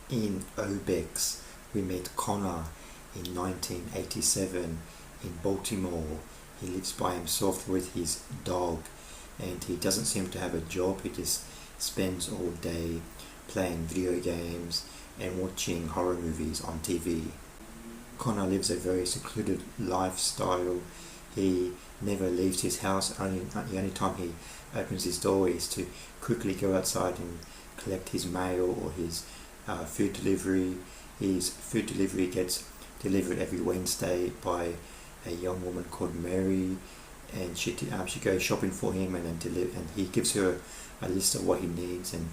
In Obex, we met Conor in 1987 in Baltimore. He lives by himself with his dog, and he doesn't seem to have a job. He just spends all day playing video games and watching horror movies on TV. Conor lives a very secluded lifestyle. He never leaves his house. The only time he opens his door is to quickly go outside and collect his mail or his food delivery. His food delivery gets delivered every Wednesday by a young woman called Mary, and she goes shopping for him, and he gives her a list of what he needs, and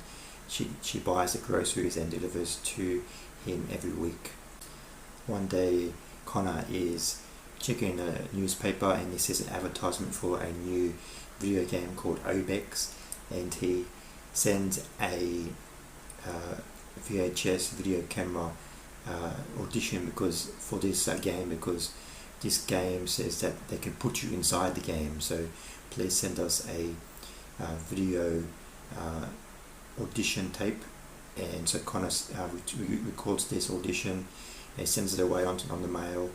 she buys the groceries and delivers to him every week. One day, Conor is checking a newspaper and he sees an advertisement for a new video game called Obex, and he sends a VHS video camera audition for this game, because this game says that they can put you inside the game. So please send us a video audition tape. And so Conor records this audition and sends it away on the mail,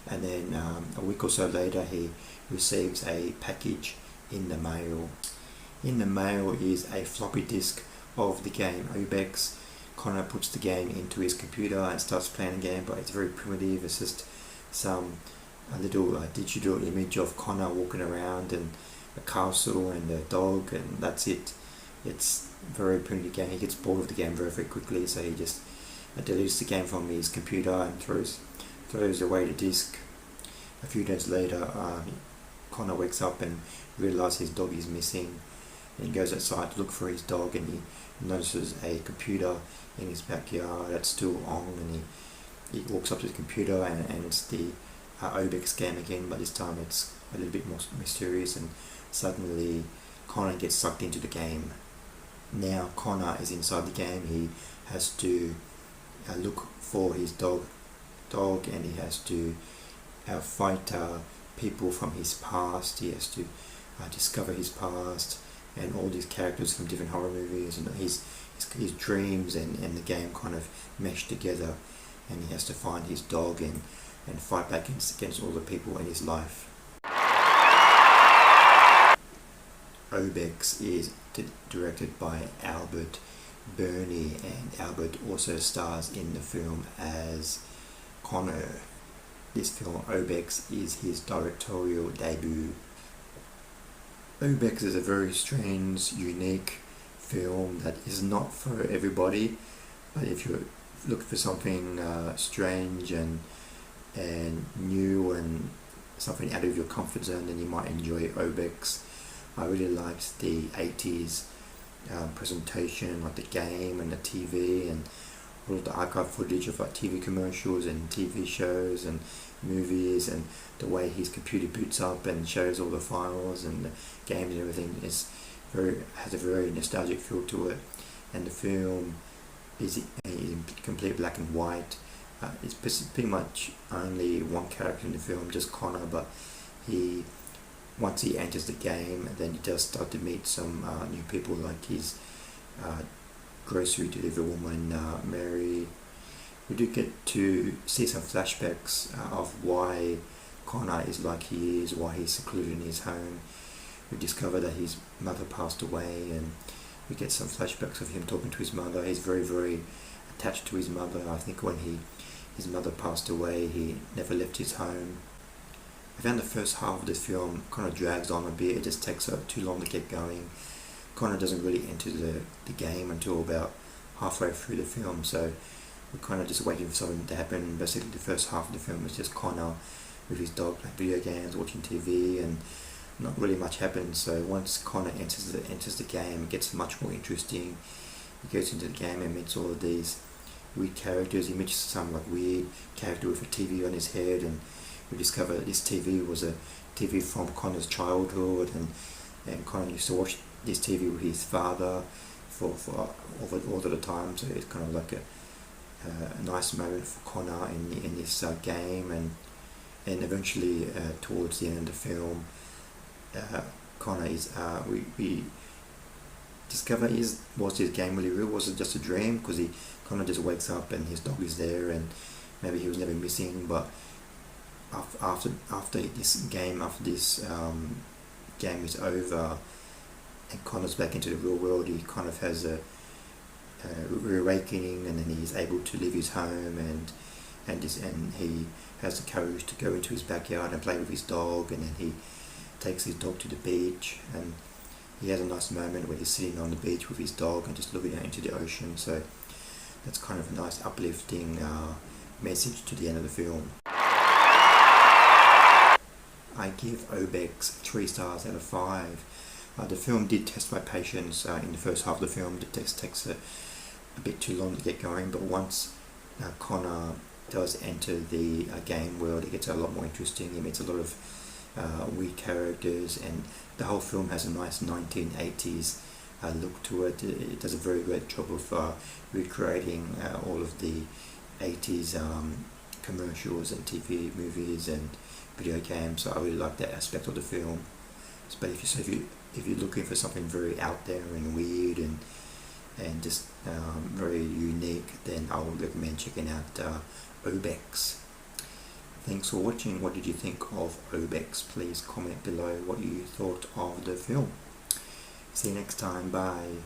and then a week or so later he receives a package in the mail. In the mail is a floppy disk of the game Obex. Conor puts the game into his computer and starts playing the game, but it's very primitive. It's just a little digital image of Conor walking around and a castle and a dog, and that's it. It's a very primitive game. He gets bored of the game very, very quickly, so he just deletes the game from his computer and throws away the disc. A few days later, Conor wakes up and realizes his dog is missing, and he goes outside to look for his dog, and he notices a computer in his backyard that's still on, and he walks up to the computer, and it's the Obex game again, but this time it's a little bit more mysterious, and suddenly Conor gets sucked into the game. Now Conor is inside the game. He has to look for his dog, and he has to fight people from his past. He has to discover his past and all these characters from different horror movies, and his dreams and the game kind of mesh together, and he has to find his dog and fight back against all the people in his life. Obex is directed by Albert Burney, and Albert also stars in the film as Conor. This film, Obex, is his directorial debut. Obex is a very strange, unique film that is not for everybody, but if you're looking for something strange and new and something out of your comfort zone, then you might enjoy Obex. I really liked the 80s presentation, like the game and the TV and all of the archive footage of like TV commercials and TV shows and movies, and the way his computer boots up and shows all the files and the games and everything has a very nostalgic feel to it. And the film is in complete black and white. It's pretty much only one character in the film, just Conor, but once he enters the game, then he does start to meet some new people, like his grocery delivery woman, Mary. We do get to see some flashbacks of why Conor is like he is, why he's secluded in his home. We discover that his mother passed away, and we get some flashbacks of him talking to his mother. He's very, very attached to his mother. I think when his mother passed away, he never left his home. I found the first half of this film kind of drags on a bit. It just takes too long to get going. Conor doesn't really enter the game until about halfway through the film, so we're kind of just waiting for something to happen. Basically, the first half of the film is just Conor with his dog playing video games, watching TV, and not really much happens. So once Conor enters the game, it gets much more interesting. He goes into the game and meets all of these weird characters. He meets some like weird character with a TV on his head, and we discover that this TV was a TV from Conor's childhood, and Conor used to watch this TV with his father for all of the time. So it's kind of like a nice moment for Conor in this game, and eventually towards the end of the film, Conor is discover was his game really real? Was it just a dream? Because he kind of just wakes up and his dog is there, and maybe he was never missing. But after this game is over, and Connor's back into the real world, he kind of has a reawakening, and then he's able to leave his home, and he has the courage to go into his backyard and play with his dog, and then he takes his dog to the beach, and he has a nice moment where he's sitting on the beach with his dog and just looking out into the ocean. So that's kind of a nice uplifting message to the end of the film. I give Obex 3 stars out of 5. The film did test my patience in the first half of the film. The test takes a bit too long to get going, but once Connor does enter the game world, it gets a lot more interesting. He meets a lot of weird characters, and the whole film has a nice 1980s look to it. It does a very great job of recreating all of the 80s commercials and TV movies and video games. So I really like that aspect of the film. But if you're looking for something very out there and weird and just very unique, then I would recommend checking out Obex. Thanks for watching. What did you think of Obex? Please comment below what you thought of the film. See you next time. Bye.